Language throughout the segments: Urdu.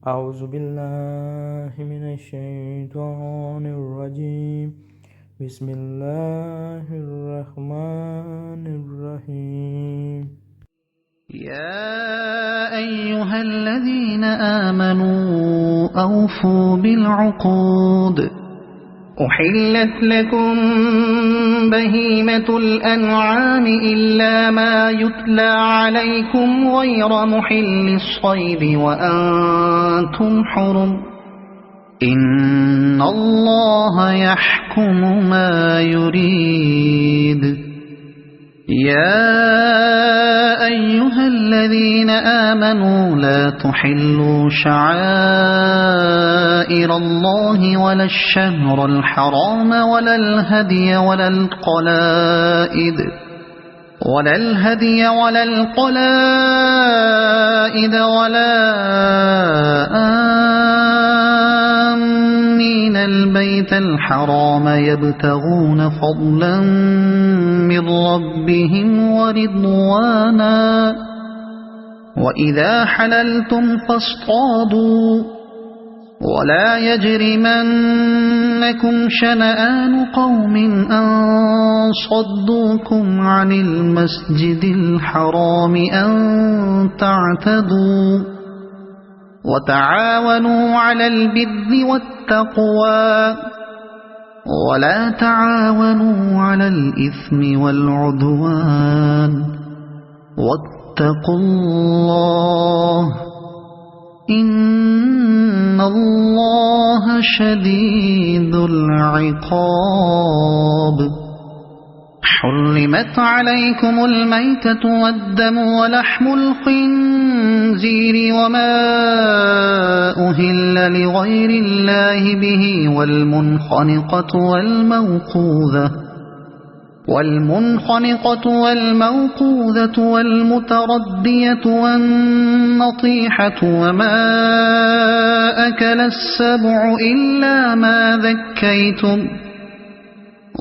أعوذ بالله من الشيطان الرجيم. بسم الله الرحمن الرحيم. يا أيها الذين آمنوا أوفوا بالعقود. أحلت لكم بهيمة الأنعام إلا ما يتلى عليكم غير محل الصيد وأنتم حرم. إن الله يحكم ما يريد. يا أيها الذين آمنوا لا تحلوا شعائر الله ولا الشهر الحرام ولا الهدي ولا القلائد ولا آمين البيت الحرام يبتغون فضلا من ربهم ورضوانا. وإذا حللتم فاصطادوا ولا يجرمنكم شنآن قوم أن صدوكم عن المسجد الحرام أن تعتدوا. وتعاونوا على البر والتقوى ولا تعاونوا على الإثم والعدوان. واتقوا الله إن الله شديد العقاب. حرمت عليكم الميتة والدم ولحم الخنزير وما أهل لغير الله به والمنخنقة والموقوذة والمتردية والنطيحة وما أكل السبع إلا ما ذكيتم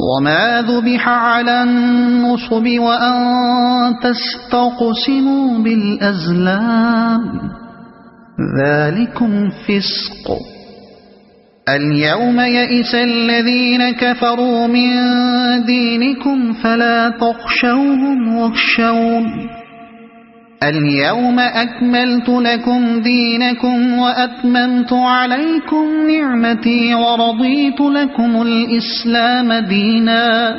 وما ذبح على النصب وأن تستقسموا بالأزلام ذلكم فسق. اليوم يئس الذين كفروا من دينكم فلا تخشوهم واخشون. اليوم أكملت لكم دينكم وأتممت عليكم نعمتي ورضيت لكم الإسلام دينا.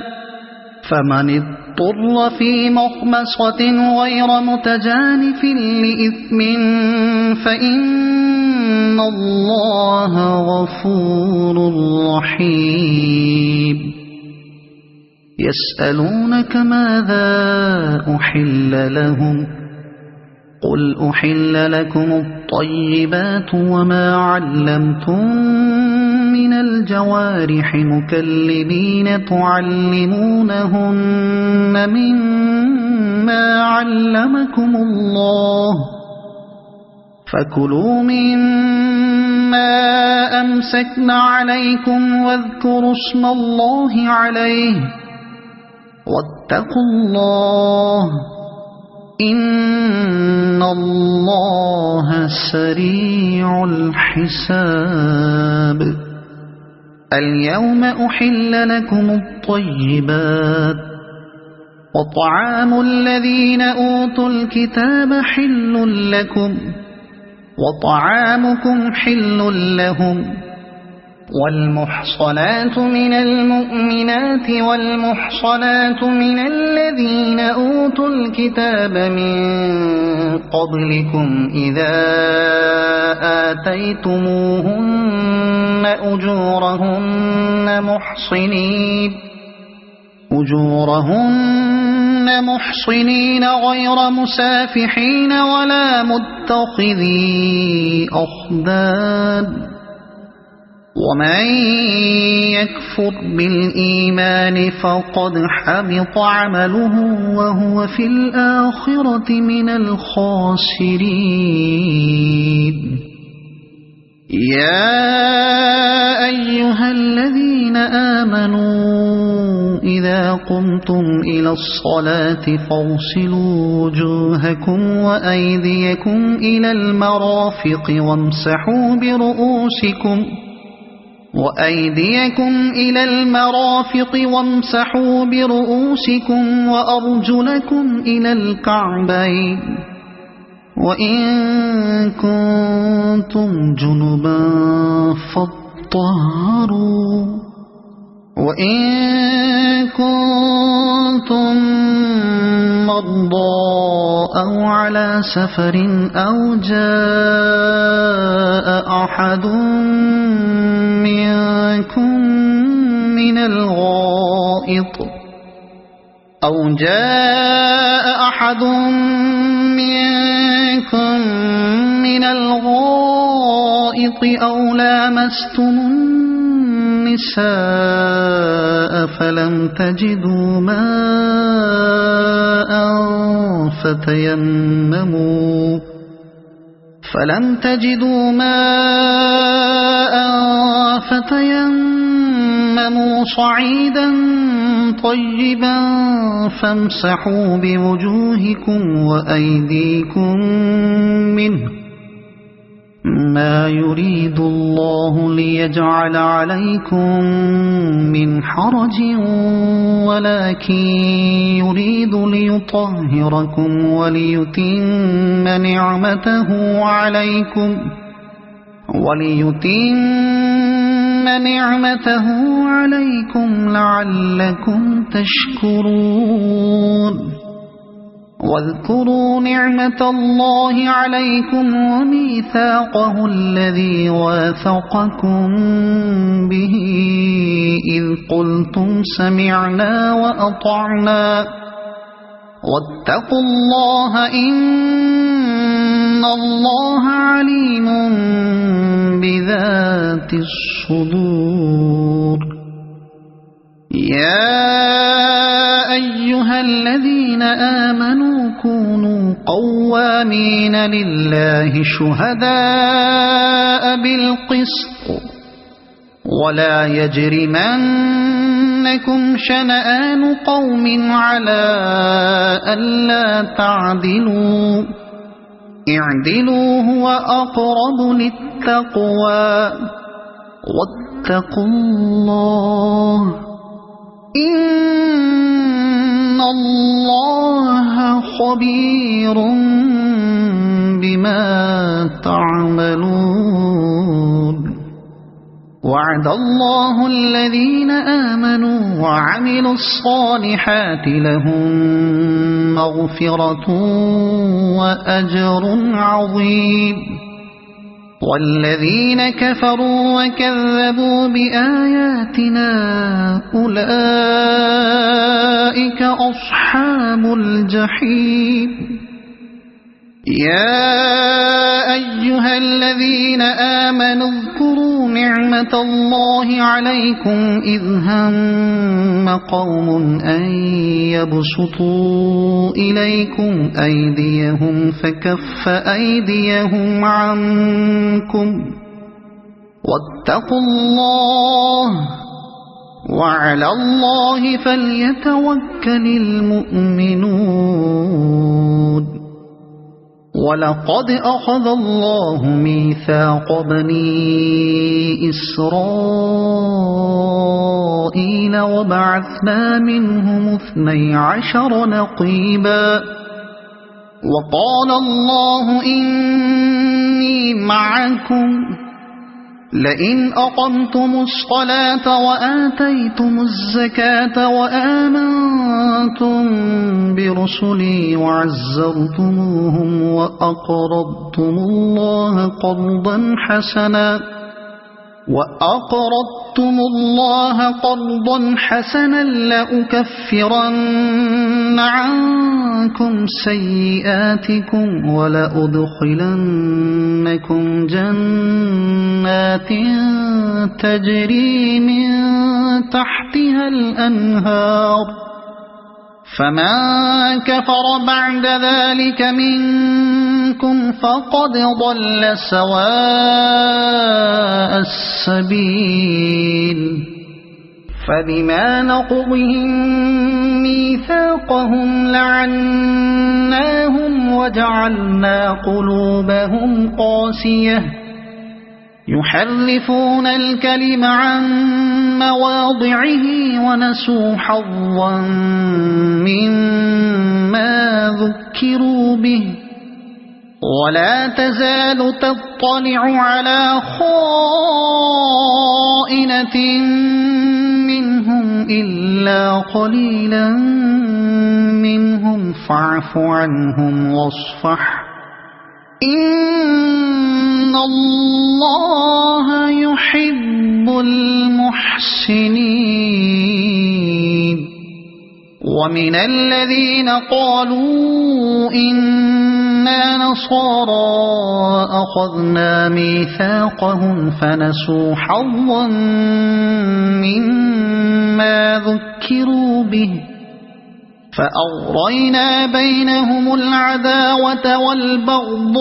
فمن اضطر في مخمصة غير متجانف لإثم فإن الله غفور رحيم. يسألونك ماذا أحل لهم قل أحل لكم الطيبات وما علمتم من الجوارح مكلبين تعلمونهن مما علمكم الله فكلوا مما أمسكن عليكم واذكروا اسم الله عليه واتقوا الله إن الله سريع الحساب. اليوم أحل لكم الطيبات وطعام الذين أوتوا الكتاب حل لكم وطعامكم حل لهم. والمحصنات من المؤمنات والمحصنات من الذين أوتوا الكتاب من قبلكم إذا آتيتموهن أجورهن محصنين غير مسافحين ولا متخذي أخدان. ومن يكفر بالإيمان فقد حبط عمله وهو في الآخرة من الخاسرين. يا أيها الذين آمنوا إذا قمتم إلى الصلاة فاغسلوا وجوهكم وأيديكم إلى المرافق وامسحوا برؤوسكم وأرجلكم إلى الكعبين وإن كنتم جنبا فاطهروا وإن كنتم مرضى أو على سفر أو جاء أحد منكم من الغائط أو لامستم النساء فلم تجدوا ماء فتيمموا صعيدا طيبا فامسحوا بوجوهكم وأيديكم منه ما يريد الله ليجعل عليكم من حرج ولكن يريد ليطهركم وليتم نعمته عليكم لعلكم تشكرون واذكروا نعمة الله عليكم وميثاقه الذي واثقكم به إذ قلتم سمعنا وأطعنا واتقوا الله إن الله عليم بذات الصدور يا أيها الذين آمنوا كونوا قوامين لله شهداء بالقسط ولا يجرمنكم شنآن قوم على ألا تعدلوا اعدلوا هو أقرب للتقوى واتقوا الله إن الله خبير بما تعملون وعد الله الذين آمنوا وعملوا الصالحات لهم مغفرة وأجر عظيم والذين كفروا وكذبوا بآياتنا أولئك أصحاب الجحيم يا أيها الذين آمنوا اذكروا نعمة الله عليكم إذ هم قوم أن يبسطوا إليكم أيديهم فكف أيديهم عنكم واتقوا الله وعلى الله فليتوكل المؤمنون ولقد أخذ الله ميثاق بني إسرائيل وبعثنا منهم 12 نقيبا وقال الله إني معكم لئن أقمتم الصلاة وآتيتم الزكاة وآمنتم برسلي وعزرتموهم وأقرضتم الله قرضا حسنا لأكفرن عنكم سيئاتكم ولأدخلنكم جنات تجري من تحتها الأنهار فمن كفر بعد ذلك منكم فقد ضل سواء السبيل فبما نقضهم ميثاقهم لعناهم وجعلنا قلوبهم قاسية يحرفون الكلم عن مواضعه ونسوا حظا مما ذكروا به ولا تزال تطلع على خائنة منهم إلا قليلا منهم فاعف عنهم واصفح إن الله يحب المحسنين ومن الذين قالوا إنا نصارى أخذنا ميثاقهم فنسوا حظا مما ذكروا به فأغرينا بينهم العداوة والبغضاء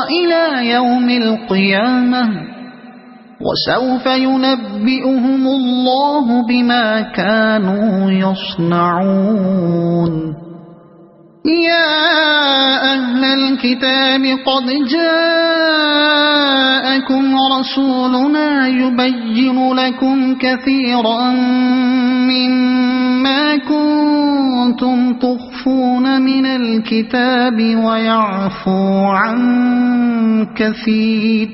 إلى يوم القيامة وسوف ينبئهم الله بما كانوا يصنعون يا أهل الكتاب قد جاءكم رسولنا يبين لكم كثيرا مما كنتم تخفون من الكتاب ويعفو عن كثير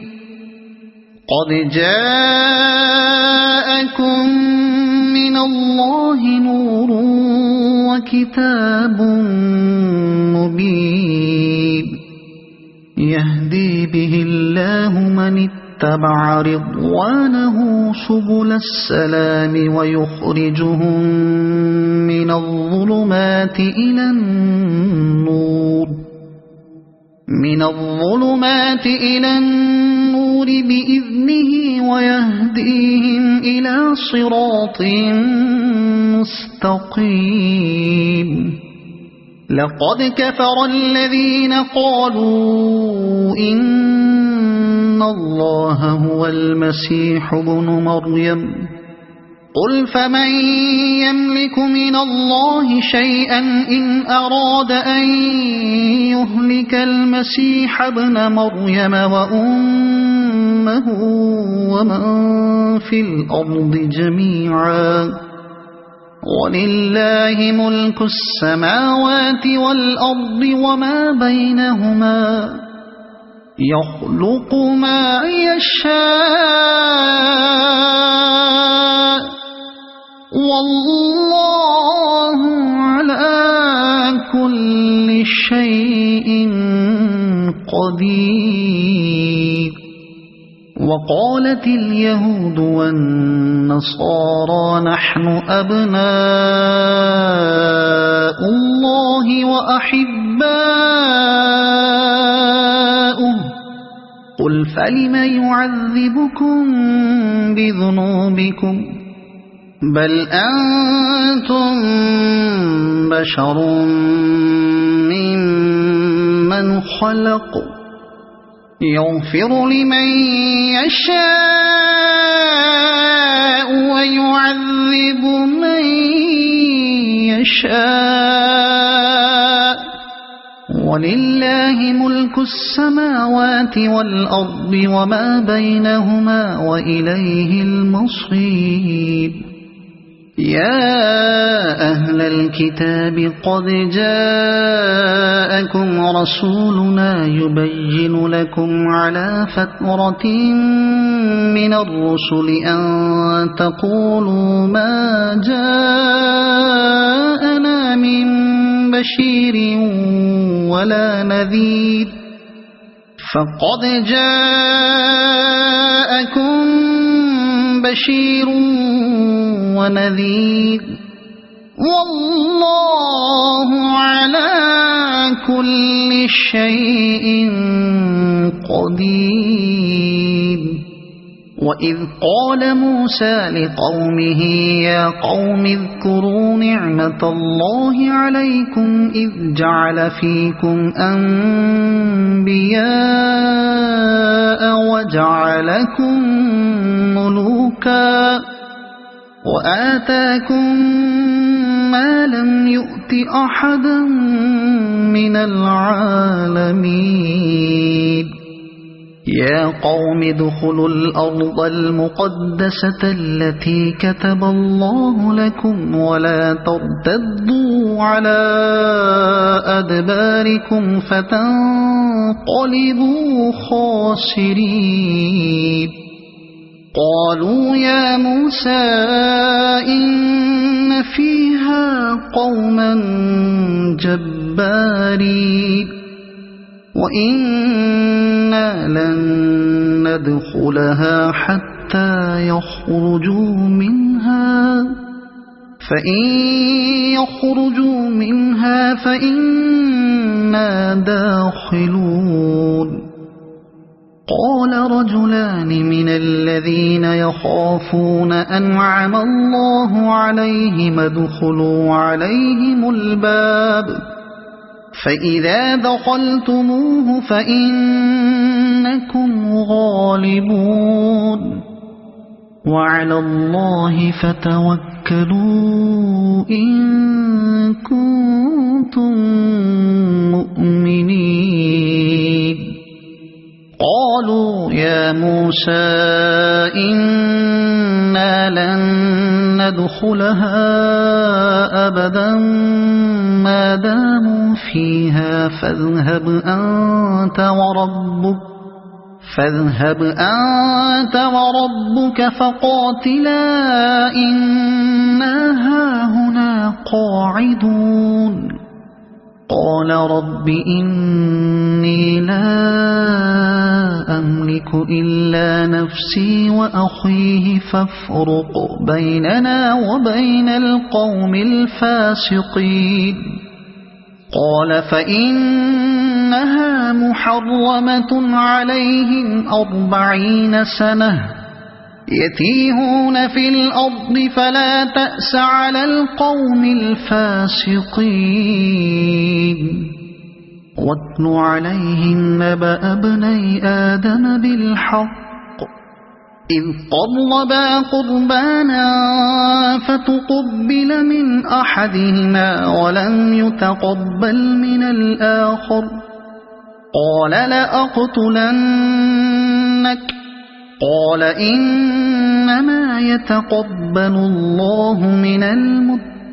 قد جاءكم من الله نور وكتاب مبين يهدي به الله من اتبع رضوانه سبل السلام ويخرجهم من الظلمات إلى النور بإذنه ويهديهم إلى صراط مستقيم لقد كفر الذين قالوا إن الله هو المسيح ابن مريم قل فمن يملك من الله شيئا إن أراد أن يهلك المسيح ابن مريم وأمه ومن في الأرض جميعا ولله ملك السماوات والأرض وما بينهما يخلق ما يشاء والله على كل شيء قدير وقالت اليهود والنصارى نحن أبناء الله وأحباؤه قل فلم يعذبكم بذنوبكم بل أنتم بشر ممن خلق يغفر لمن يشاء ويعذب من يشاء ولله ملك السماوات والأرض وما بينهما وإليه المصير يا أهل الكتاب قد جاءكم رسولنا يبين لكم على فترة من الرسل أن تقولوا ما جاءنا من بشير ولا نذير فقد جاءكم بشير ونذير والله على كل شيء قدير وإذ قال موسى لقومه يا قوم اذكروا نعمة الله عليكم إذ جعل فيكم أنبياء وجعلكم ملوكا وآتاكم ما لم يؤت أحدا من العالمين يا قوم ادخلوا الأرض المقدسة التي كتب الله لكم ولا ترتدوا على أدباركم فتنقلبوا خاسرين قالوا يا موسى إن فيها قوما جبارين وإنا لن ندخلها حتى يخرجوا منها فإن يخرجوا منها فإنا داخلون قال رجلان من الذين يخافون أنعم الله عليهم ادخلوا عليهم الباب فإذا دخلتموه فإنكم غالبون وعلى الله فتوكلوا إن كنتم مؤمنين قالوا يا موسى إنا لن ندخلها أبدا ما داموا فيها فاذهب أنت وربك فقاتلا إنا هاهنا قاعدون قال رب إني لا أملك إلا نفسي وأخيه فافرق بيننا وبين القوم الفاسقين قال فإنها محرمة عليهم 40 سنة يتيهون في الأرض فلا تأس على القوم الفاسقين واتل عليهم نبأ ابني آدم بالحق إذ قربا قربانا فتقبل من أحدهما ولم يتقبل من الآخر قال لأقتلنك قال إنما يتقبل الله من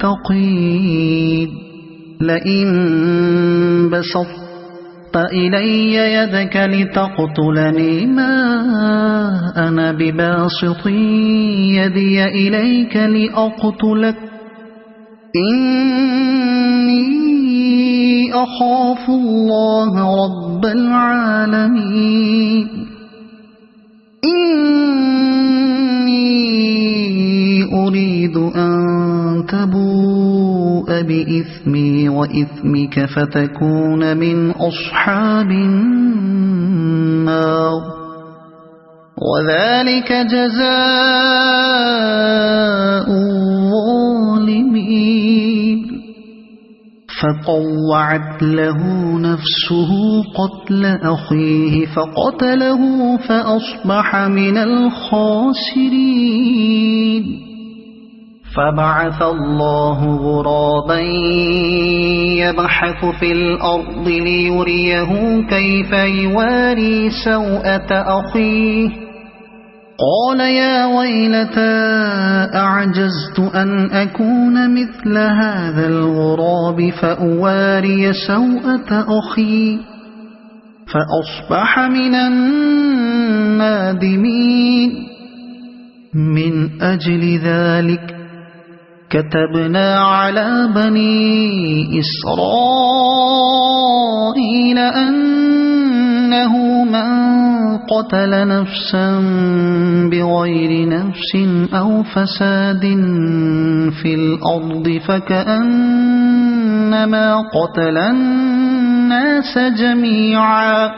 المتقين لئن بسطت إلي يدك لتقتلني ما أنا بباسط يدي إليك لأقتلك إني أخاف الله رب العالمين إني أريد أن تبوء بإثمي وإثمك فتكون من أصحاب النار وذلك جزاء الظالمين فطوعت له نفسه قتل أخيه فقتله فأصبح من الخاسرين فبعث الله غرابا يبحث في الأرض ليريه كيف يواري سوءة أخيه قال يا ويلتى أعجزت أن أكون مثل هذا الغراب فأواري سوءة أخي فأصبح من النادمين من أجل ذلك كتبنا على بني إسرائيل أنه من قتل نفسا بغير نفس أو فساد في الأرض فكأنما قتل الناس جميعا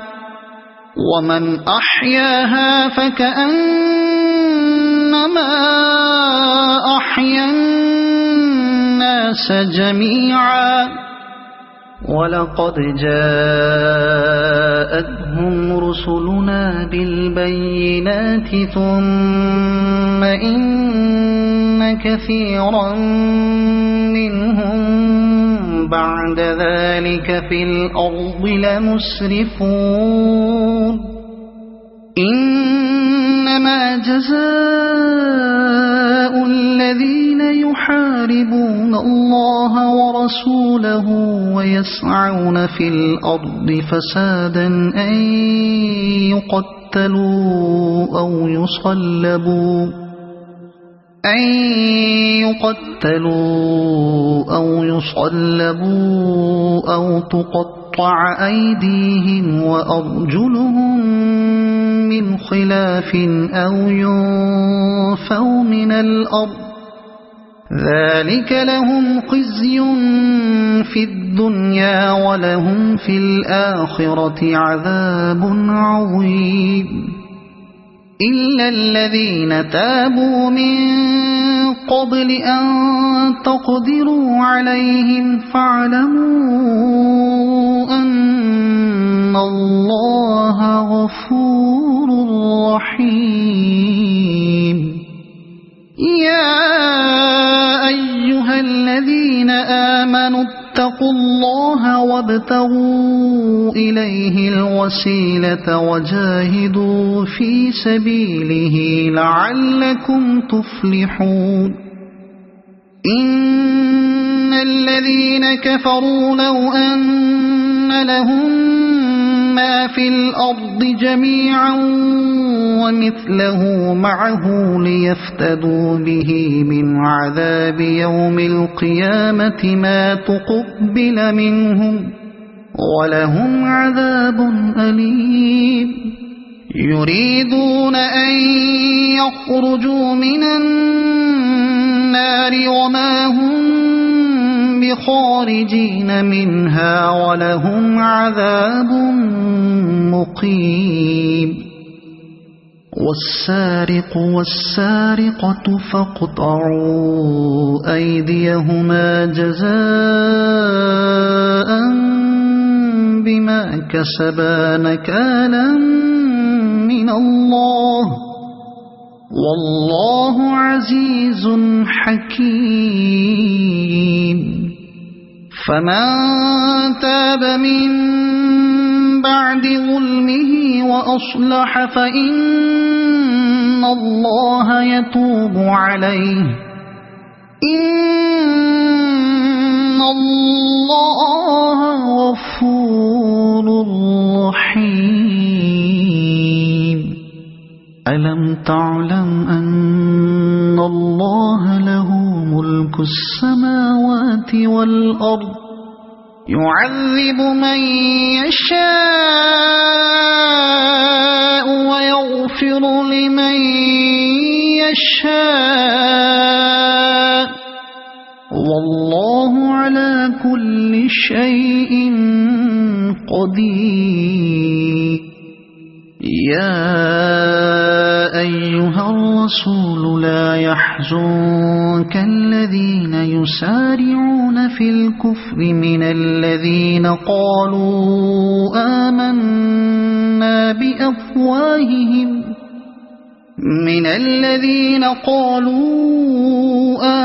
ومن أحياها فكأنما أحيا الناس جميعا ولقد جاءتهم رسلنا بالبينات ثم إن وإن كثيرا منهم بعد ذلك في الأرض لمسرفون إنما جزاء الذين يحاربون الله ورسوله ويسعون في الأرض فسادا أن يقتلوا أو يصلبوا أو تقطع أيديهم وأرجلهم من خلاف أو ينفوا من الأرض ذلك لهم خزي في الدنيا ولهم في الآخرة عذاب عظيم إلا الذين تابوا من قبل أن تقدروا عليهم فاعلموا أن الله غفور رحيم يا أيها الذين آمنوا اتقوا الله وابتغوا إليه الوسيلة وجاهدوا في سبيله لعلكم تفلحون إن الذين كفروا لو أن لهم ما في الأرض جميعا ومثله معه ليفتدوا به من عذاب يوم القيامة ما تقبل منهم ولهم عذاب أليم يريدون أن يخرجوا من النار وما هم بخارجين منها ولهم عذاب مقيم والسارق والسارقة فاقطعوا أيديهما جزاء بما كسبا نكالا من الله والله عزيز حكيم فمن تاب من بعد ظلمه وأصلح فإن الله يتوب عليه إن الله غفور رحيم ألم تعلم أن الله له ملك السماوات والأرض يعذب من يشاء ويغفر لمن يشاء والله على كل شيء قدير يا أيها الرسول لا يحزنك الذين يسارعون في الكفر من الذين قالوا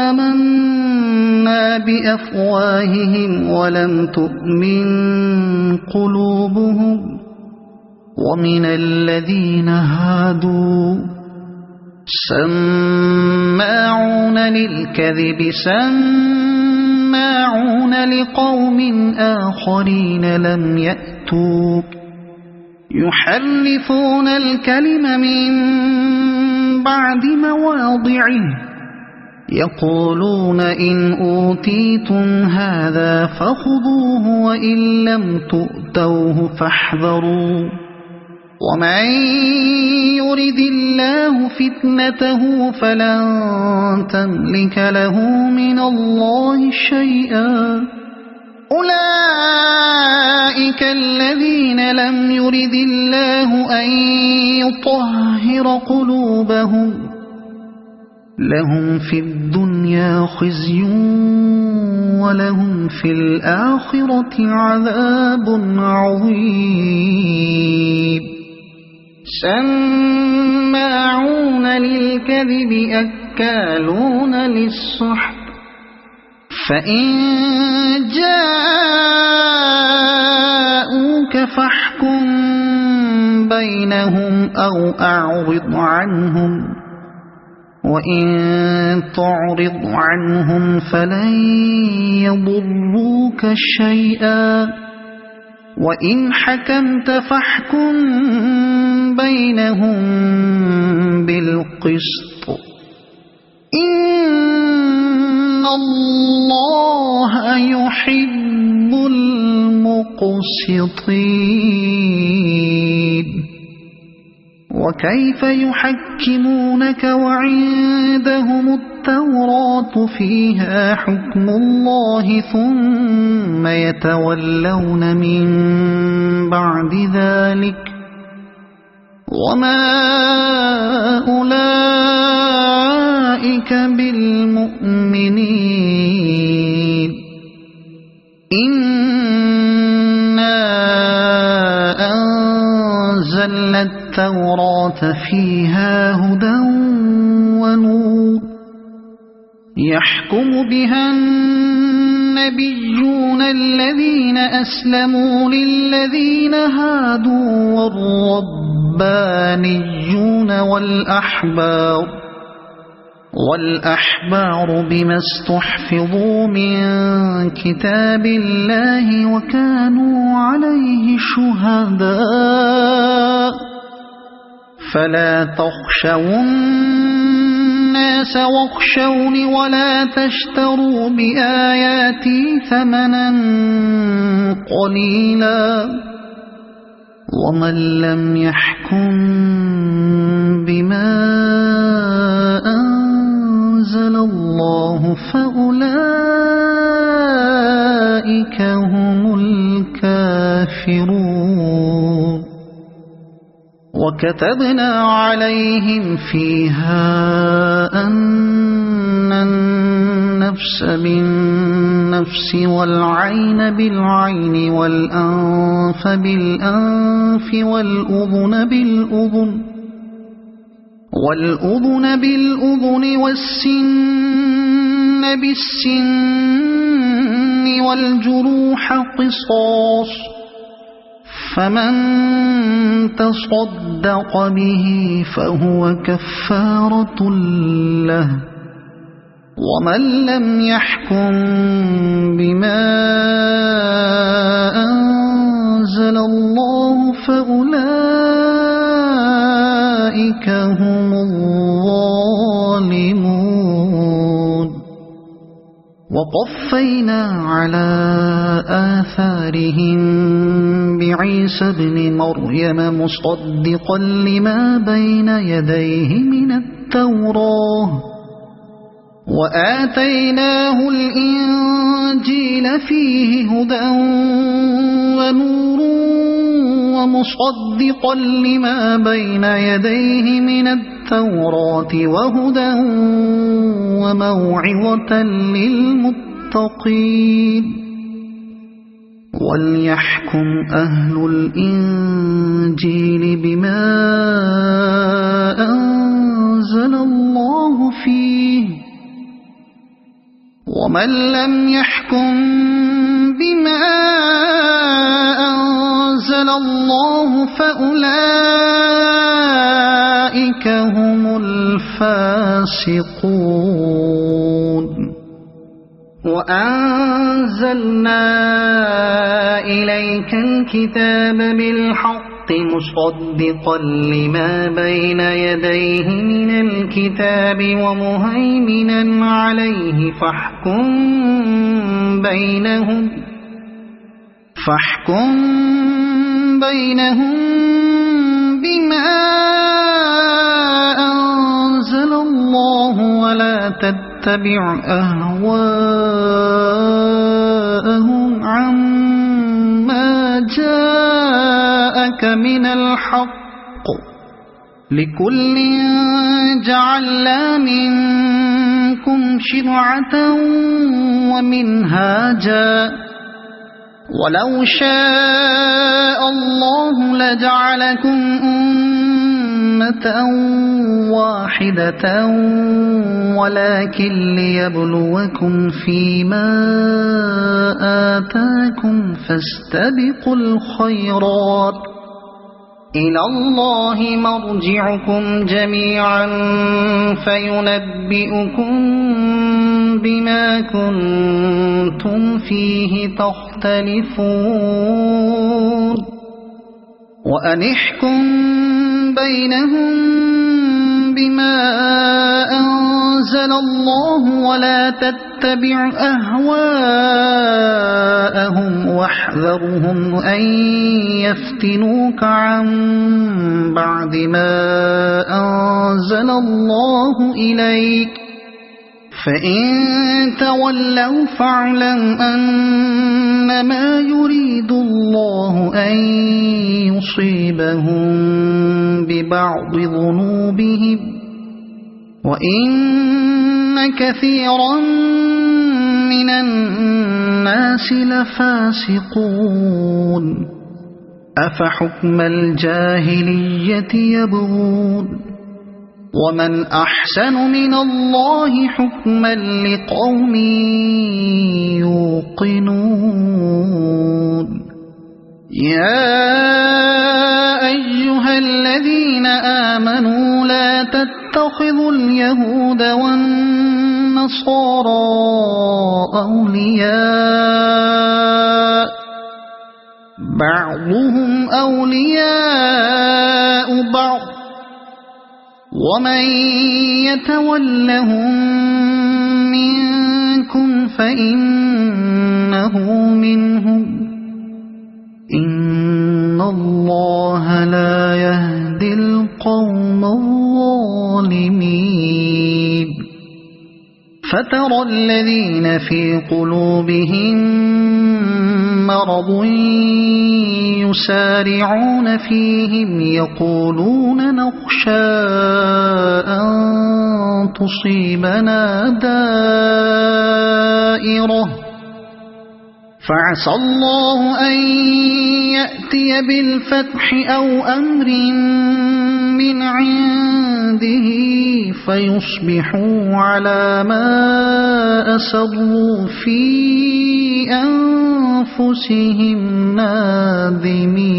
آمنا بأفواههم ولم تؤمن قلوبهم ومن الذين هادوا سماعون للكذب سماعون لقوم آخرين لم يأتوك يحرفون الكلم من بعد مواضعه يقولون إن أوتيتم هذا فخذوه وإن لم تؤتوه فاحذروا ومن يرد الله فتنته فلن تملك له من الله شيئا أولئك الذين لم يرد الله أن يطهر قلوبهم لهم في الدنيا خزي ولهم في الآخرة عذاب عظيم سماعون للكذب أكالون للسحت فإن جاءوك فاحكم بينهم أو أعرض عنهم وإن تعرض عنهم فلن يضروك شيئا وإن حكمت فاحكم بينهم بالقسط إن الله يحب المقسطين وكيف يحكمونك وعندهم التوراة فيها حكم الله ثم يتولون من بعد ذلك وما أولئك بالمؤمنين إنا أنزلنا التوراة فيها هدى ونور يحكم بها النبيون الذين أسلموا للذين هادوا والربانيون والأحبار بما استحفظوا من كتاب الله وكانوا عليه شهداء فلا تخشوا الناس واخشوني ولا تشتروا بآياتي ثمنا قليلا ومن لم يحكم بما أنزل الله فأولئك هم الكافرون وكتبنا عليهم فيها أن النفس بالنفس والعين بالعين والأنف بالأنف والأذن بالأذن والسن بالسن والجروح قصاص فمن تصدق به فهو كفارة له ومن لم يحكم بما أنزل الله فأولئك هم الظالمون وقفينا على آثارهم بعيسى ابن مريم مصدقا لما بين يديه من التوراة وآتيناه الإنجيل فيه هدى ونور ومصدقا لما بين يديه من التوراة وهدى وموعظة للمتقين وليحكم أهل الإنجيل بما أنزل الله فيه ومن لم يحكم بما أنزل الله فأولئك هم الفاسقون وأنزلنا إليك الكتاب بالحق مصدقا لما بين يديه من الكتاب ومهيمنا عليه فاحكم بينهم بما أنزل الله ولا تتبع أهواءهم عما جاءك من الحق لكل جعلنا منكم شرعة ومنهاجا ولو شاء الله لجعلكم أمة أمة واحدة ولكن ليبلوكم فيما آتاكم فاستبقوا الخيرات إلى الله مرجعكم جميعا فينبئكم بما كنتم فيه تختلفون وأنحكم بينهم بما أنزل الله ولا تتبع أهواءهم واحذرهم أن يفتنوك عن بعد ما أنزل الله إليك فإن تولوا فاعلم أنما يريد الله أن يصيبهم ببعض ذنوبهم وإن كثيرا من الناس لفاسقون أفحكم الجاهلية يبغون ومن أحسن من الله حكما لقوم يوقنون يا أيها الذين آمنوا لا تتخذوا اليهود والنصارى أولياء بعضهم أولياء بعض ومن يتولهم منكم فإنه منهم إن الله لا يهدي القوم الظالمين فترى الذين في قلوبهم مرض يسارعون فيهم يقولون نخشى أن تصيبنا دائرة فعسى الله أن يأتي بالفتح أو أمر من عنده فيصبحوا على ما أسروا في أنفسهم نادمين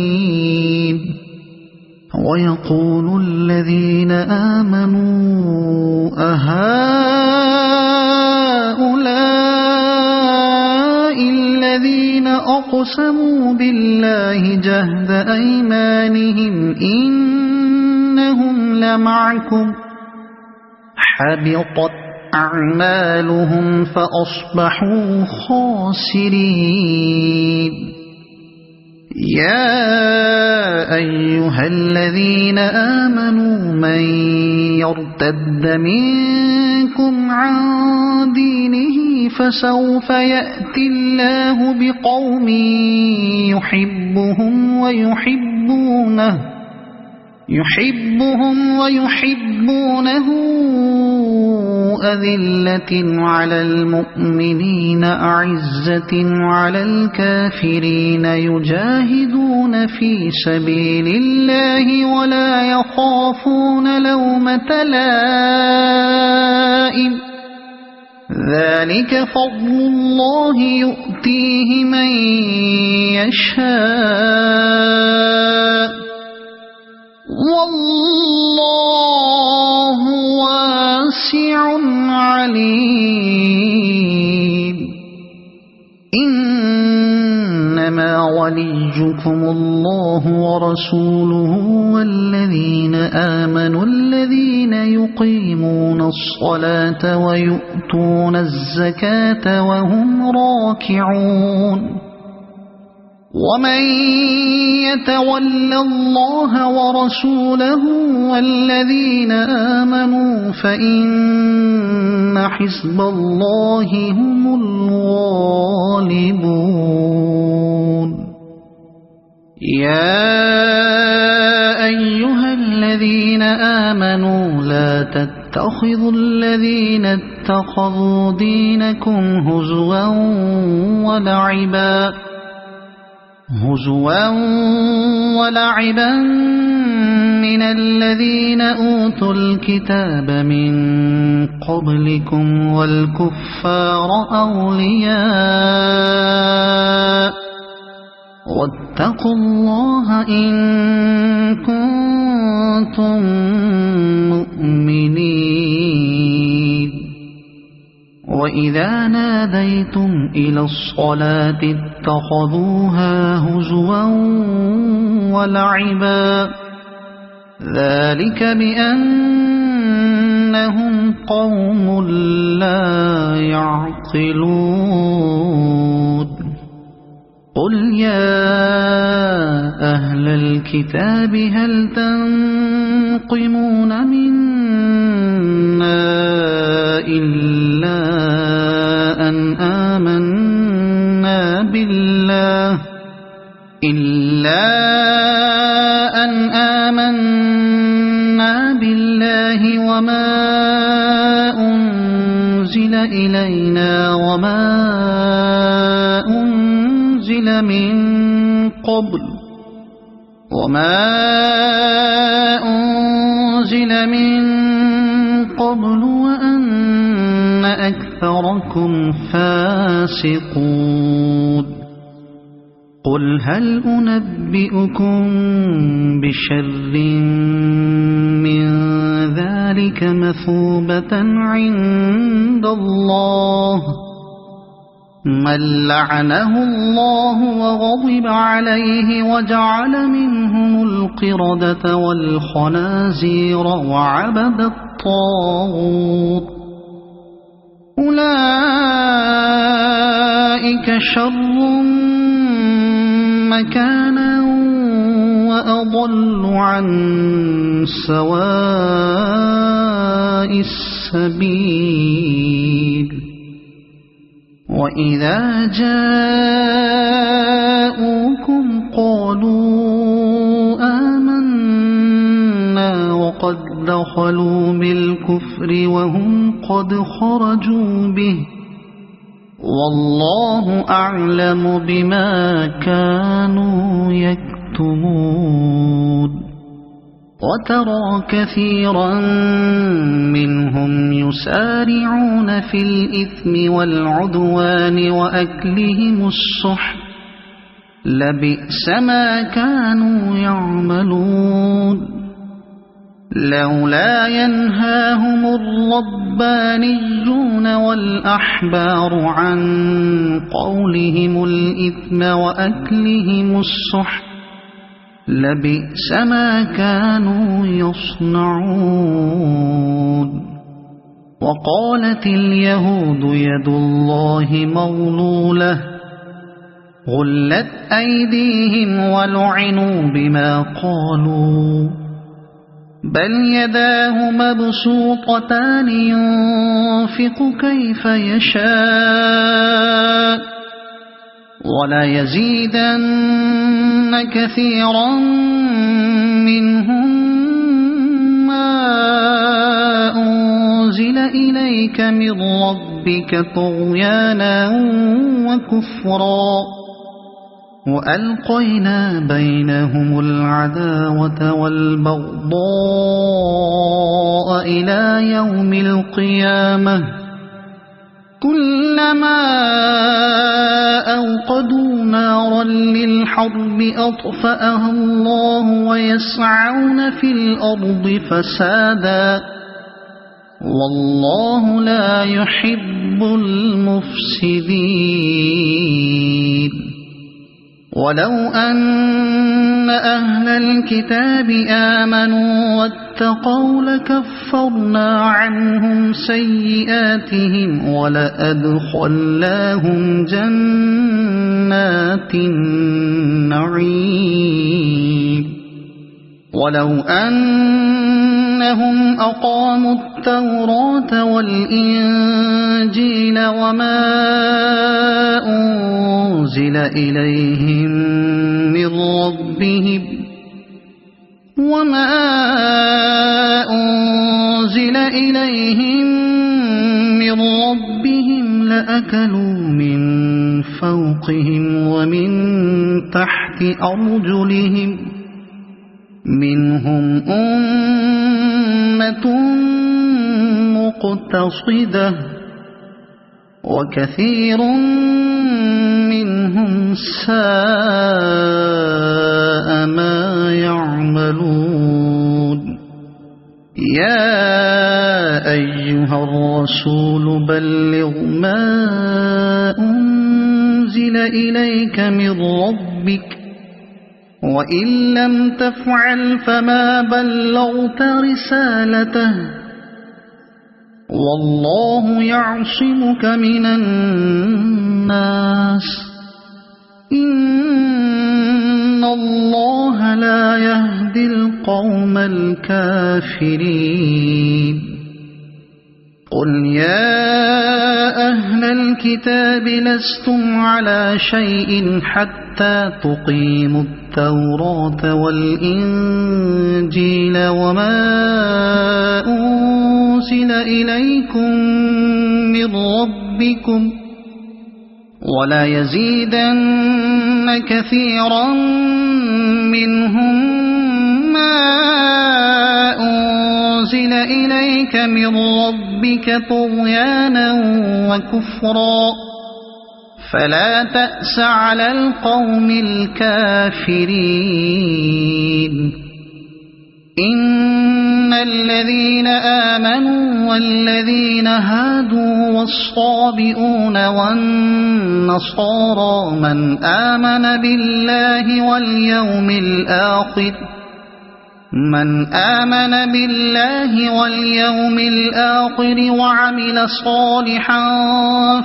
ويقول الذين آمنوا أهؤلاء الذين أقسموا بالله جهد أيمانهم إنهم لمعكم حبطت أعمالهم فأصبحوا خاسرين يا أيها الذين آمنوا من يرتد منكم عن دينه فسوف يأتي الله بقوم يحبهم ويحبونه أذلة على المؤمنين أعزة على الكافرين يجاهدون في سبيل الله ولا يخافون لومة لائم ذلك فضل الله يؤتيه من يشاء والله واسع عليم إنما وليكم الله ورسوله والذين آمنوا الذين يقيمون الصلاة ويؤتون الزكاة وهم راكعون ومن يتول الله ورسوله والذين آمنوا فإن حزب الله هم الغالبون يا أيها الذين آمنوا لا تتخذوا الذين اتخذوا دينكم هزوا ولعبا من الذين أوتوا الكتاب من قبلكم والكفار أولياء واتقوا الله إن كنتم مؤمنين وإذا ناديتم إلى الصلاة اتخذوها هزوا ولعبا ذلك بأنهم قوم لا يعقلون قل يا أهل الكتاب هل تنقمون منا إلا أن آمنا بالله وما أنزل إلينا وما أنزل من قبل وأن أكثركم فاسقون قل هل أنبئكم بشر من ذلك مثوبة عند الله من لعنه الله وغضب عليه وجعل منهم القردة والخنازير وعبد الطاغوت أولئك شر مكانا وأضل عن سواء السبيل وإذا جاءوكم قالوا آمنا وقد دخلوا بالكفر وهم قد خرجوا به والله أعلم بما كانوا يكتمون وترى كثيرا منهم يسارعون في الإثم والعدوان وأكلهم السحت لبئس ما كانوا يعملون لولا ينهاهم الربانيون والأحبار عن قولهم الإثم وأكلهم السحت لبئس ما كانوا يصنعون وقالت اليهود يد الله مغلولة غلت أيديهم ولعنوا بما قالوا بل يداه مبسوطتان ينفق كيف يشاء وليزيدن كثيرا منهم ما أنزل إليك من ربك طغيانا وكفرا وألقينا بينهم العداوة والبغضاء إلى يوم القيامة كلما أوقدوا نارا للحرب أطفأها الله ويسعون في الأرض فسادا والله لا يحب المفسدين ولو أن أهل الكتاب آمنوا واتقوا لكفرنا عنهم سيئاتهم ولأدخلناهم جنات النعيم ولو أنهم أقاموا التوراة والإنجيل وما أنزل إليهم من ربهم لأكلوا من فوقهم ومن تحت أرجلهم منهم أمة مقتصدة وكثير منهم ساء ما يعملون يا أيها الرسول بلغ ما أنزل إليك من ربك وإن لم تفعل فما بلغت رسالته والله يعصمك من الناس إن الله لا يهدي القوم الكافرين قل يا أهل الكتاب لستم على شيء حتى تقيموا التوراة والإنجيل وما أنزل إليكم من ربكم ولا يزيدن كثيرا منهم ما أنزل إليك من ربك طغيانا وكفرا فلا تأس على القوم الكافرين إن الذين آمنوا والذين هادوا والصابئون والنصارى من آمن بالله واليوم الآخر وعمل صالحا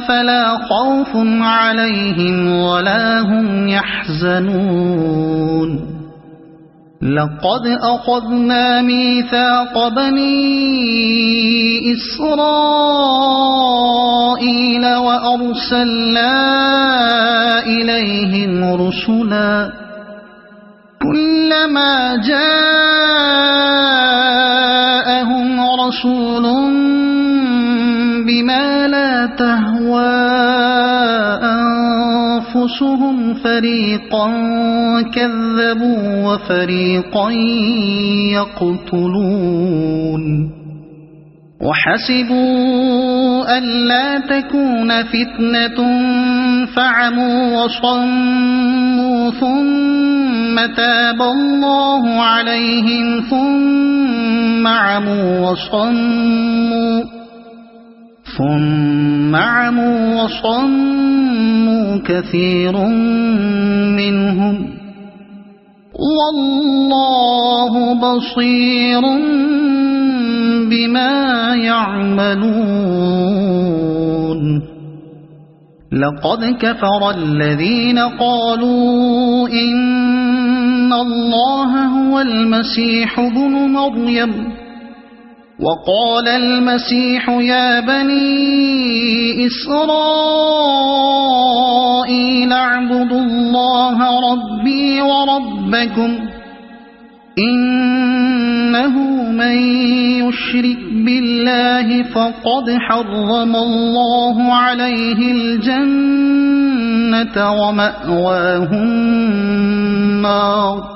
فلا خوف عليهم ولا هم يحزنون لقد أخذنا ميثاق بني إسرائيل وأرسلنا إليهم رسلا كلما جاءهم رسول بما لا تهوى أنفسهم فريقا كذبوا وفريقا يقتلون وحسبوا ألا تكون فتنة فعموا وصموا ثم تاب الله عليهم ثم عموا وصموا كثير منهم والله بصير بما يعملون لقد كفر الذين قالوا إن الله هو المسيح ابن مريم وقال المسيح يا بني إسرائيل اعبدوا الله ربي وربكم إنه من يشرك بالله فقد حرم الله عليه الجنة ومأواه النار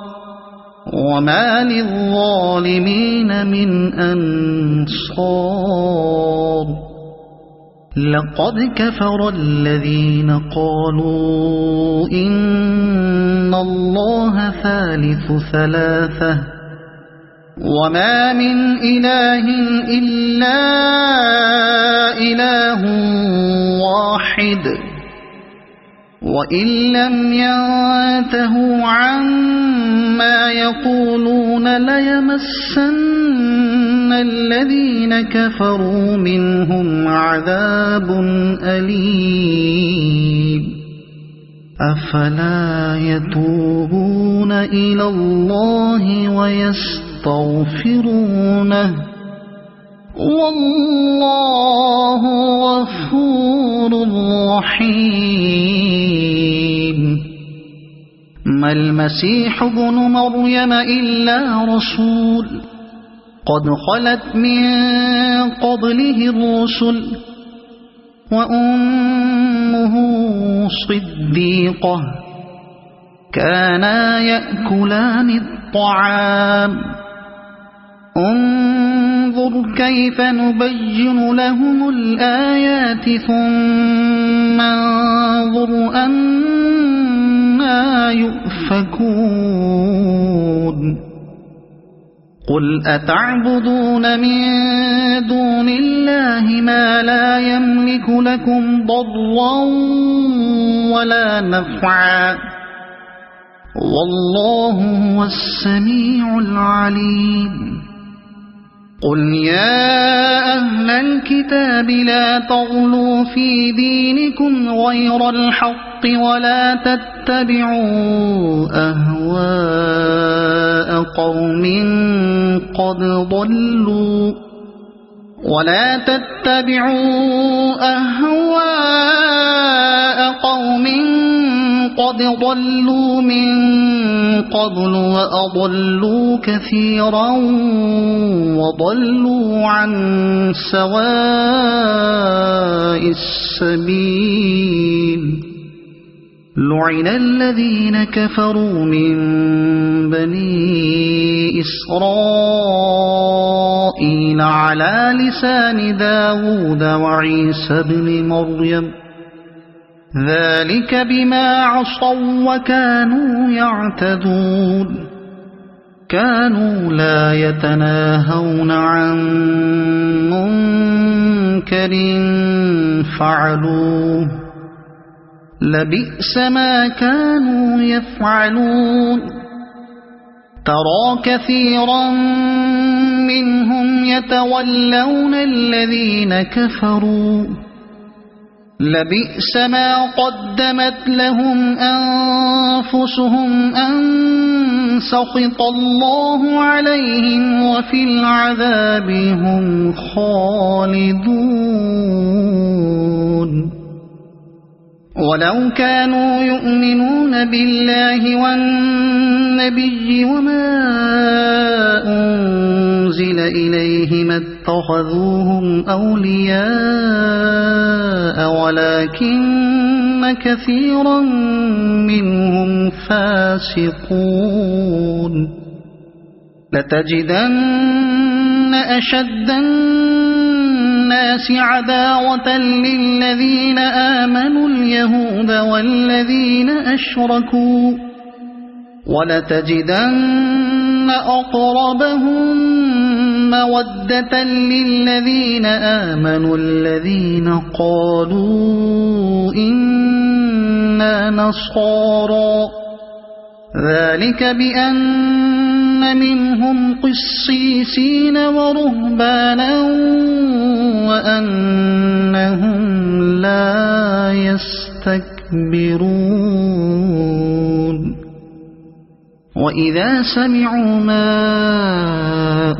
وما للظالمين من أنصار لقد كفر الذين قالوا إن الله ثالث ثلاثة وما من إله إلا إله واحد وإن لم ينتهوا عما يقولون ليمسن الذين كفروا منهم عذاب أليم أفلا يتوبون إلى الله ويستغفرونه والله غفور رحيم ما المسيح ابن مريم إلا رسول قد خلت من قبله الرسل وأمه صديقة كانا يأكلان الطعام انظر كيف نبين لهم الآيات ثم انظر أنى يؤفكون قل أتعبدون من دون الله ما لا يملك لكم ضرا ولا نفعا والله هو السميع العليم قل يا أهل الكتاب لا تغلوا في دينكم غير الحق ولا تتبعوا أهواء قوم قد ضلوا من قبل وأضلوا كثيرا وضلوا عن سواء السبيل لعن الذين كفروا من بني إسرائيل على لسان داود وعيسى بن مريم ذلك بما عصوا وكانوا يعتدون كانوا لا يتناهون عن منكر فعلوه لبئس ما كانوا يفعلون ترى كثيرا منهم يتولون الذين كفروا لبئس ما قدمت لهم أنفسهم أن سخط الله عليهم وفي العذاب هم خالدون ولو كانوا يؤمنون بالله والنبي وما أنزل إليه ما اتخذوهم أولياء ولكن كثيرا منهم فاسقون لتجدن أشد الناس عداوة للذين آمنوا اليهود والذين أشركوا ولتجدن أقربهم مودة للذين آمنوا الذين قالوا إنا نصارى ذلك بأن منهم قسيسين ورهبانا وأنهم لا يستكبرون وإذا سمعوا ما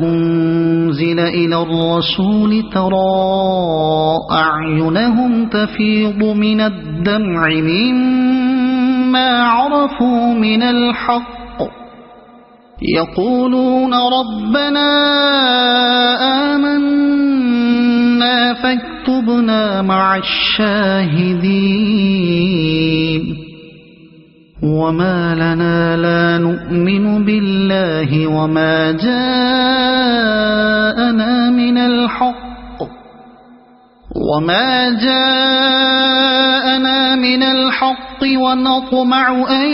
أنزل إلى الرسول ترى أعينهم تفيض من الدمع مما عرفوا من الحق يقولون ربنا آمنا فاكتبنا مع الشاهدين وما لنا لا نؤمن بالله وما جاءنا من الحق ونطمع أن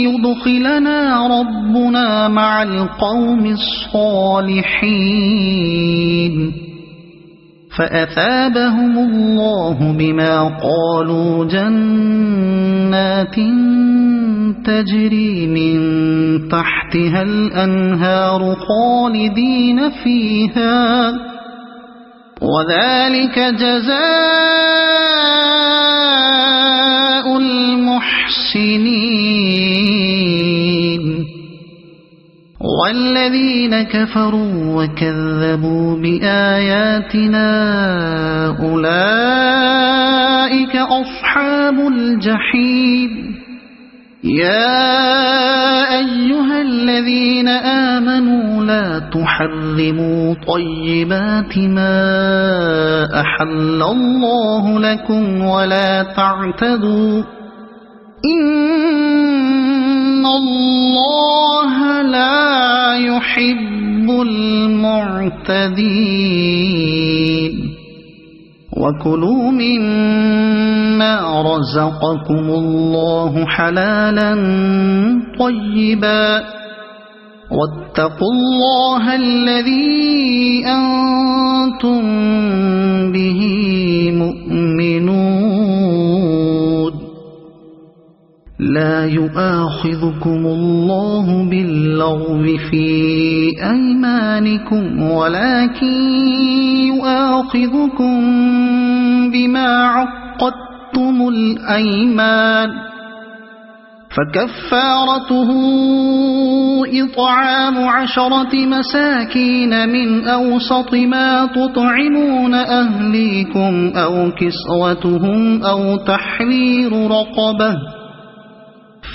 يدخلنا ربنا مع القوم الصالحين فأثابهم الله بما قالوا جنات تجري من تحتها الأنهار خالدين فيها وذلك جزاء المحسنين والذين كفروا وكذبوا بآياتنا أولئك أصحاب الجحيم يا أيها الذين آمنوا لا تحرموا طيبات ما أحل الله لكم ولا تعتدوا إن الله لا يحب المعتدين وكلوا مما رزقكم الله حلالا طيبا واتقوا الله الذي أنتم به مؤمنون لا يؤاخذكم الله باللغو في أيمانكم ولكن يؤاخذكم بما عقدتم الأيمان فكفارته إطعام 10 مساكين من أوسط ما تطعمون أهليكم أو كسوتهم أو تحرير رقبة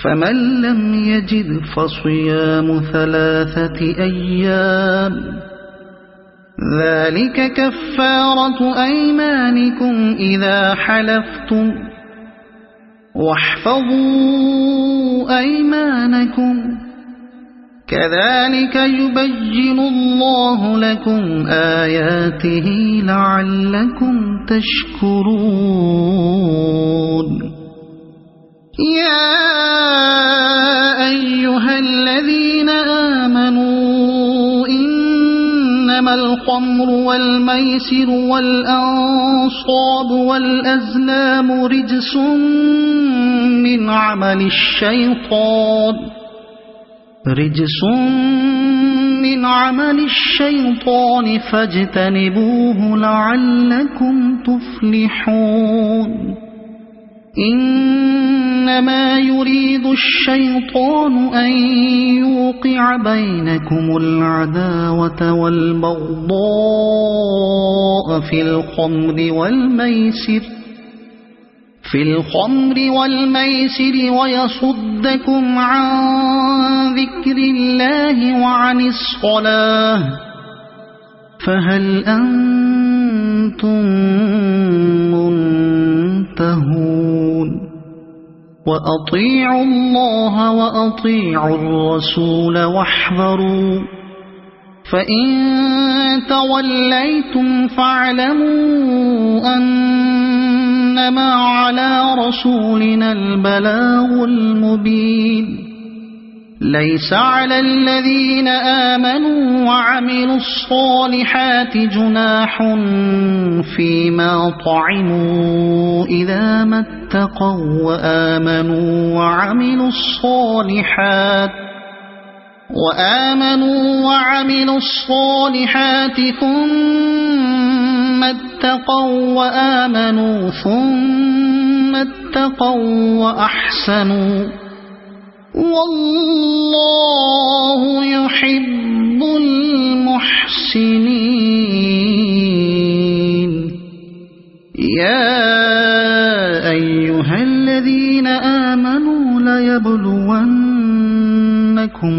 فمن لم يجد فصيام 3 أيام ذلك كفارة أيمانكم إذا حلفتم واحفظوا أيمانكم كذلك يبين الله لكم آياته لعلكم تشكرون يا أيها الذين آمنوا إنما الخمر والميسر والأنصاب والأزلام رجس من عمل الشيطان فاجتنبوه لعلكم تفلحون إنما يريد الشيطان أن يوقع بينكم العداوة والبغضاء في الخمر والميسر ويصدكم عن ذكر الله وعن الصلاة فهل أنتم منتهون وأطيعوا الله وأطيعوا الرسول واحذروا فإن توليتم فاعلموا أنما على رسولنا البلاغ المبين ليس على الذين آمنوا وعملوا الصالحات جناح فيما طعموا إذا ما اتقوا وآمنوا وعملوا الصالحات ثم اتقوا وأحسنوا والله يحب المحسنين يا أيها الذين آمنوا ليبلونكم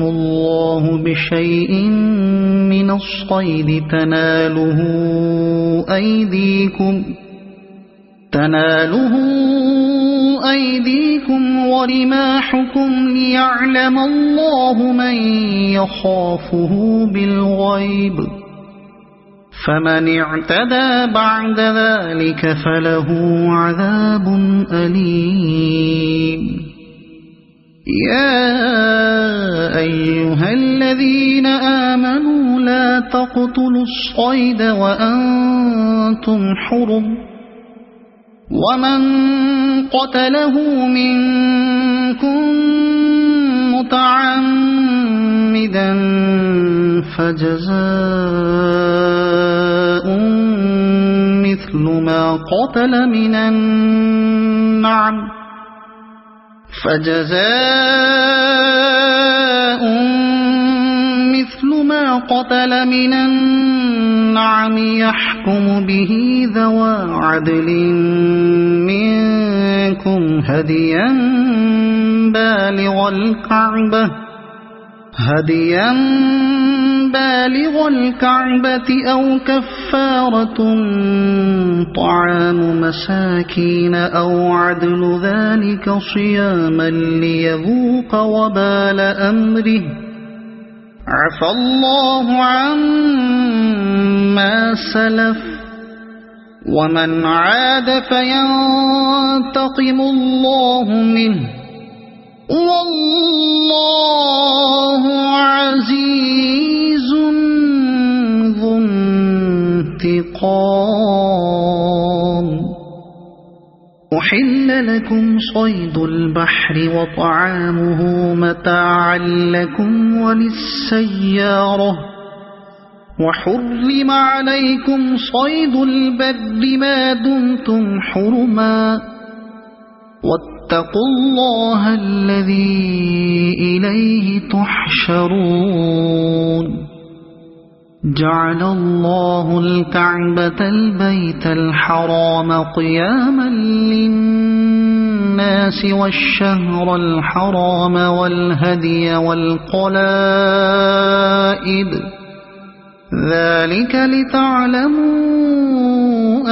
الله بشيء من الصيد تناله أيديكم ورماحكم ليعلم الله من يخافه بالغيب فمن اعتدى بعد ذلك فله عذاب أليم يا أيها الذين آمنوا لا تقتلوا الصيد وأنتم حرم ومن قتله منكم متعمدا فجزاء مثل ما قتل من النعم يحكم به ذوى عدل منكم هديا بالغ الكعبة أو كفارة طعام مساكين أو عدل ذلك صياما ليذوق وبال أمره عفى الله عما سلف ومن عاد فينتقم الله منه والله عزيز ذو انتقام. أحل لكم صيد البحر وطعامه متاعا لكم وللسيارة وحرم عليكم صيد البر ما دمتم حرما واتقوا الله الذي إليه تحشرون. جعل الله الكعبة البيت الحرام قياما للناس والشهر الحرام والهدي والقلائد ذلك لتعلموا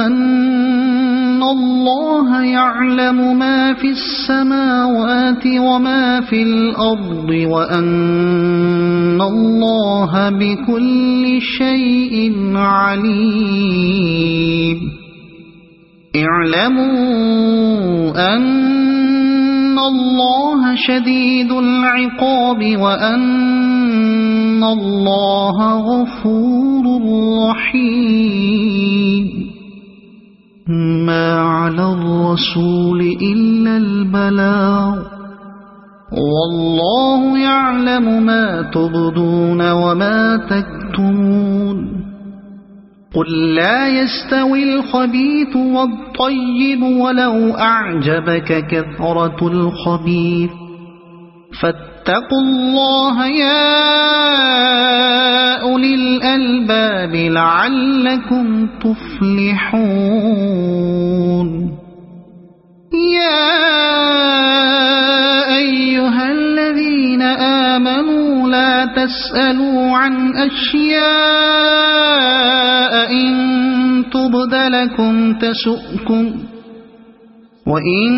أن الله يعلم ما في السماوات وما في الأرض وأن الله بكل شيء عليم. اعلموا أن الله شديد العقاب وأن الله غفور رحيم. ما على الرسول إلا البلاغ والله يعلم ما تبدون وما تكتمون. قل لا يستوي الخبيث والطيب ولو أعجبك كثرة الخبيث فاتقوا الله يا أولي الألباب لعلكم تفلحون. يا أيها الذين آمنوا لا تسألوا عن أشياء إن تبد لكم تسؤكم وإن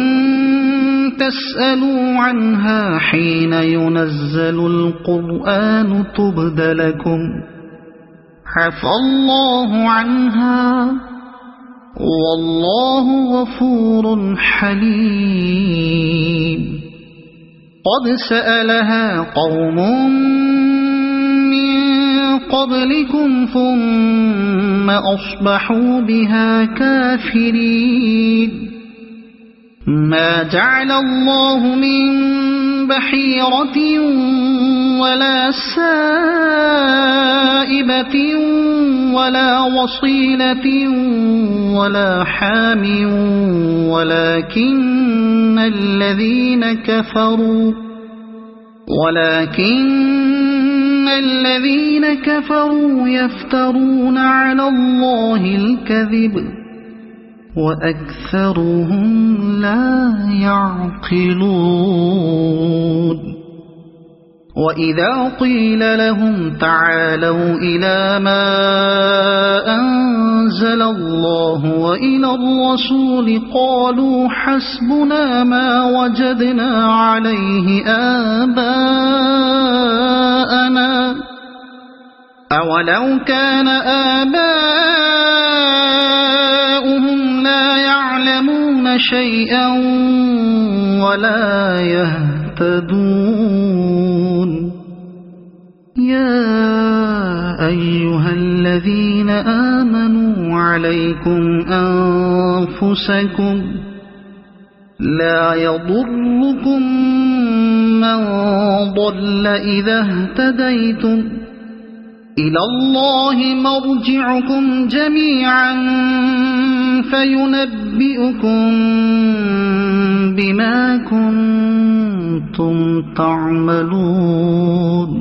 تسألوا عنها حين ينزل القرآن تبد لكم عفى الله عنها والله غفور حليم. قد سألها قوم من قبلكم ثم أصبحوا بها كافرين. ما جعل الله من بحيرة ولا سائبة ولا وصيلة ولا حام ولكن الذين كفروا يفترون على الله الكذب وأكثرهم لا يعقلون. وإذا قيل لهم تعالوا إلى ما أنزل الله وإلى الرسول قالوا حسبنا ما وجدنا عليه آباءنا أولو كان آباؤهم لا يعلمون شيئا ولا يهتدون. يا أيها الذين آمنوا عليكم أنفسكم لا يضركم من ضل إذا اهتديتم إلى الله مرجعكم جميعا فينبئكم بما كنتم تعملون.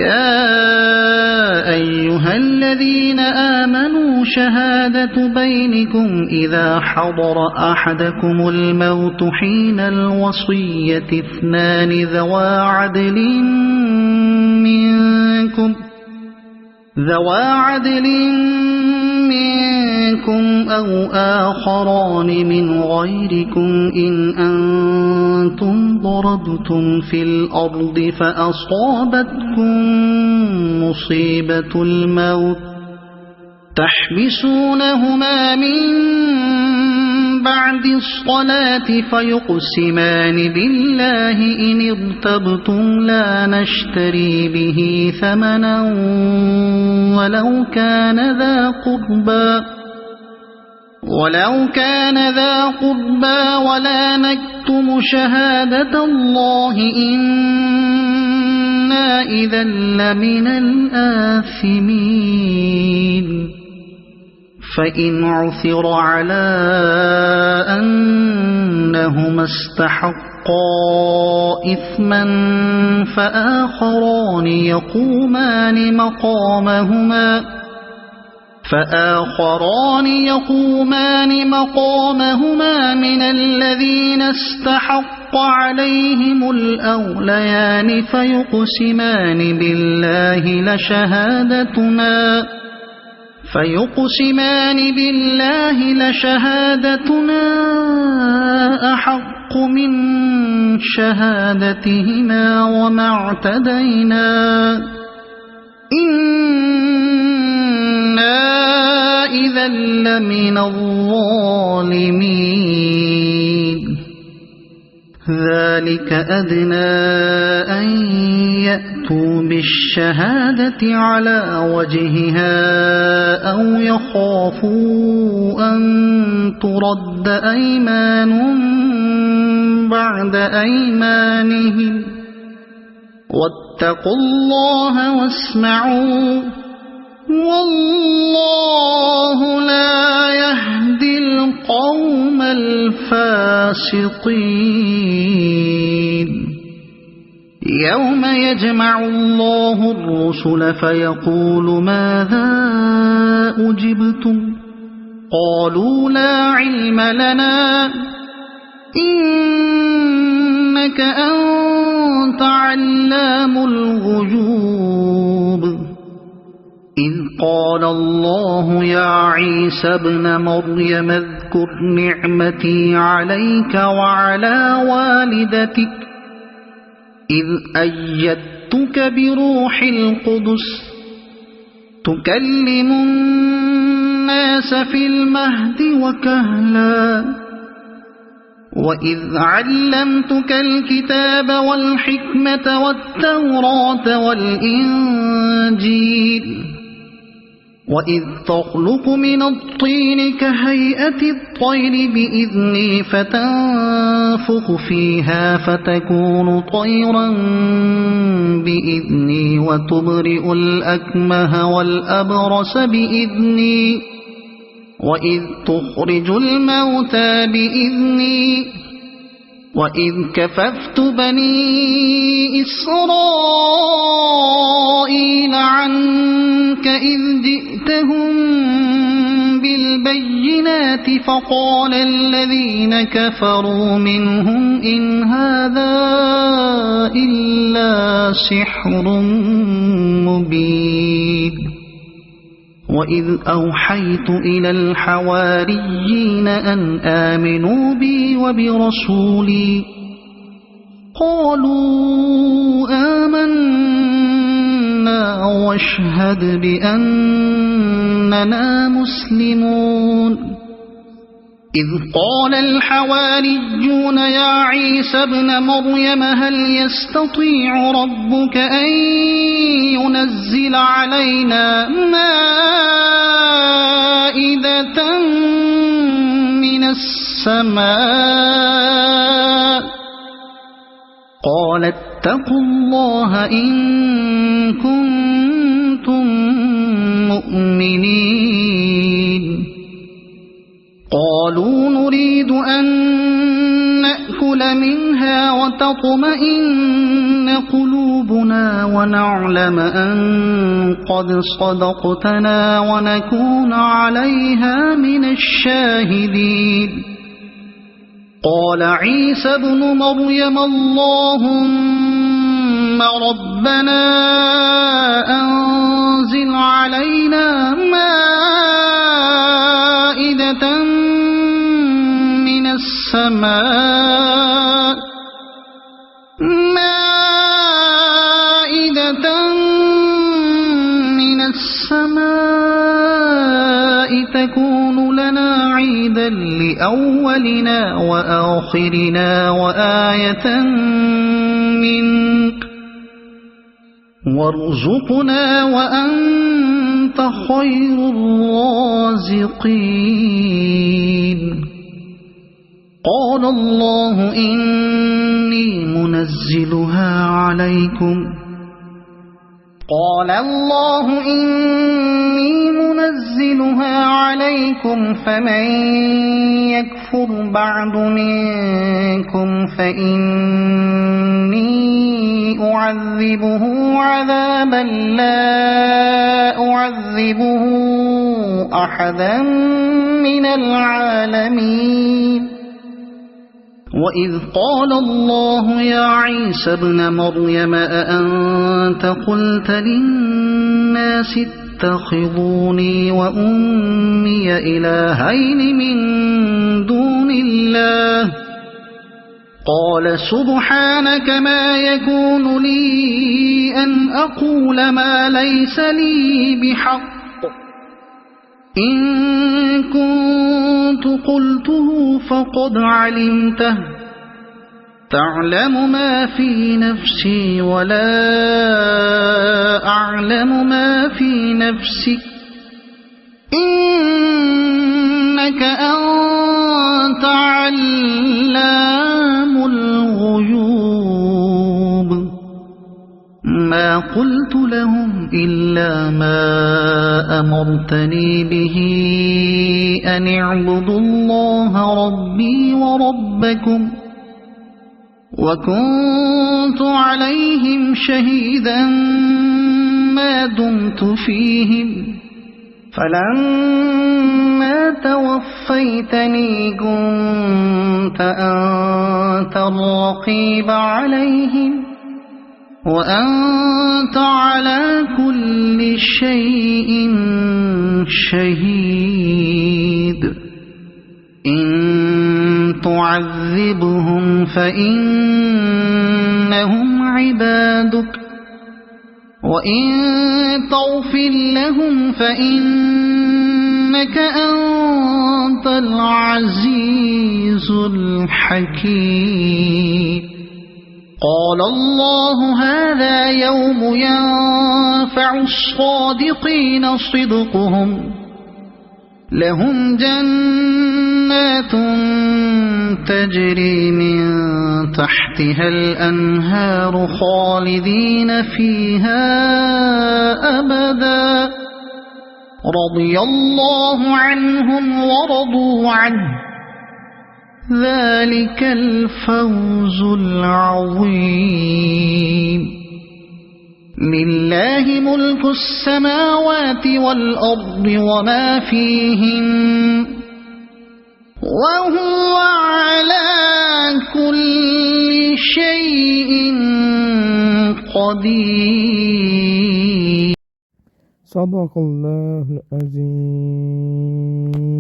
يا أيها الذين آمنوا شهادة بينكم إذا حضر أحدكم الموت حين الوصية اثنان ذوا عدل منكم منكم أو آخران من غيركم إن أنتم ضربتم في الأرض فأصابتكم مصيبة الموت تحبسونهما من بعد الصلاة فيقسمان بالله إن ارتبتم لا نشتري به ثمنا ولو كان ذا قربى ولا نكتم شهادة الله إنا إذا لمن الآثمين فإن عثر على أنهما استحقا إثما فآخران يقومان مقامهما من الذين استحق عليهم الأوليان فيقسمان بالله لشهادتنا أحق من شهادتهما وما اعتدينا إنا إذا لمن الظالمين ذلك أدنى أن يأتوا بالشهادة على وجهها أو يخافوا أن ترد أيمان بعد أيمانهم واتقوا الله واسمعوا والله لا يهدي القوم الفاسقين يوم يجمع الله الرسل فيقول ماذا أجبتم قالوا لا علم لنا إنك أنت علام الغيوب إذ قال الله يا عيسى ابن مريم اذكر نعمتي عليك وعلى والدتك إذ أيدتك بروح القدس تكلم الناس في المهد وكهلا وإذ علمتك الكتاب والحكمة والتوراة والإنجيل وإذ تخلق من الطين كهيئة الطير بإذني فتنفخ فيها فتكون طيرا بإذني وتبرئ الأكمه والأبرص بإذني وإذ تخرج الموتى بإذني وإذ كففت بني إسرائيل عنك إذ جئتهم بالبينات فقال الذين كفروا منهم إن هذا إلا سحر مبين وإذ أوحيت إلى الحواريين أن آمنوا بي وبرسولي قالوا آمنا واشهد بأننا مسلمون إذ قال الحواريون يا عيسى ابن مريم هل يستطيع ربك أن ينزل علينا مائدة من السماء قال اتقوا الله إن كنتم مؤمنين قالوا نريد أن نأكل منها وتطمئن قلوبنا ونعلم أن قد صدقتنا ونكون عليها من الشاهدين قال عيسى ابن مريم اللهم ربنا أنزل علينا مائدة السماء مائدة من السماء تكون لنا عيدا لأولنا وآخرنا وآية منك وارزقنا وأنت خير الرازقين قال الله إني منزلها عليكم فمن يكفر بعد منكم فإني أعذبه عذابا لا أعذبه أحدا من العالمين وإذ قال الله يا عيسى ابن مريم أأنت قلت للناس اتخذوني وأمي إلهين من دون الله قال سبحانك ما يكون لي أن أقول ما ليس لي بحق إن كنت قلته فقد علمته تعلم ما في نفسي ولا أعلم ما في نفسك إنك أنت علام الغيوب ما قلت لهم إلا ما أمرتني به أن اعبدوا الله ربي وربكم وكنت عليهم شهيدا ما دمت فيهم فلما توفيتني كنت أنت الرقيب عليهم وأنت على كل شيء شهيد إن تعذبهم فإنهم عبادك وإن تغفر لهم فإنك أنت العزيز الحكيم قال الله هذا يوم ينفع الصادقين صدقهم لهم جنات تجري من تحتها الأنهار خالدين فيها أبدا رضي الله عنهم ورضوا عنه ذلك الفوز العظيم لله ملك السماوات والأرض وما فيهن وهو على كل شيء قدير صدق الله العظيم.